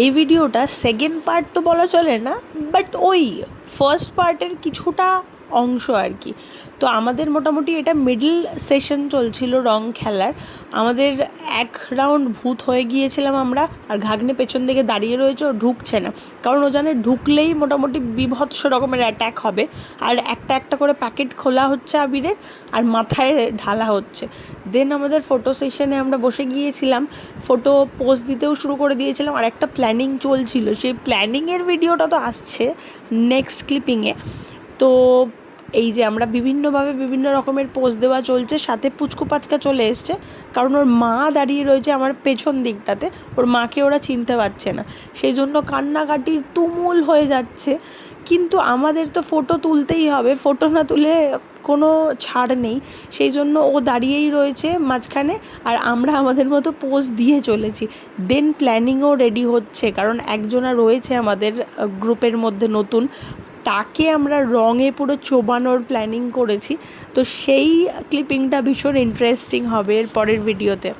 এই ভিডিওটা second part তো বলা চলে না, বাট ওই ফার্স্ট পার্টের কিছুটা অংশ আর কি। তো আমাদের মোটামুটি এটা মিডল সেশন চলছিল রং খেলার। আমাদের এক রাউন্ড ভূত হয়ে গিয়েছিলাম আমরা, আর ঘাগনে পেছন দিকে দাঁড়িয়ে রয়েছে, ও ঢুকছে না, কারণ ও জানে ঢুকলেই মোটামুটি বিভৎস রকমের অ্যাট্যাক হবে। আর একটা একটা করে প্যাকেট খোলা হচ্ছে আবিরের, আর মাথায় ঢালা হচ্ছে। দেন আমাদের ফটো সেশনে আমরা বসে গিয়েছিলাম, ফটো পোজ দিতেও শুরু করে দিয়েছিলাম, আর একটা প্ল্যানিং চলছিল। সেই প্ল্যানিংয়ের ভিডিওটা তো আসছে নেক্সট ক্লিপিংয়ে। তো এই যে আমরা বিভিন্নভাবে বিভিন্ন রকমের পোজ দেওয়া চলছে, সাথে পুচকু পাচকা চলে এসছে, কারণ ওর মা দাঁড়িয়ে রয়েছে আমার পেছন দিকটাতে, ওর মাকে ওরা চিনতে পারছে না, সেই জন্য কান্নাকাটির তুমুল হয়ে যাচ্ছে। কিন্তু আমাদের তো ফটো তুলতেই হবে, ফটো না তুলে কোনো ছাড় নেই, সেই জন্য ও দাঁড়িয়েই রয়েছে মাঝখানে, আর আমরা আমাদের মতো পোজ দিয়ে চলেছি। দেন প্ল্যানিংও রেডি হচ্ছে, কারণ একজনা রয়েছে আমাদের গ্রুপের মধ্যে নতুন, তাকে আমরা রঙে পুরো চোবানোর প্ল্যানিং করেছি। তো সেই ক্লিপিংটা ভীষণ ইন্টারেস্টিং হবে এর পরের ভিডিওতে।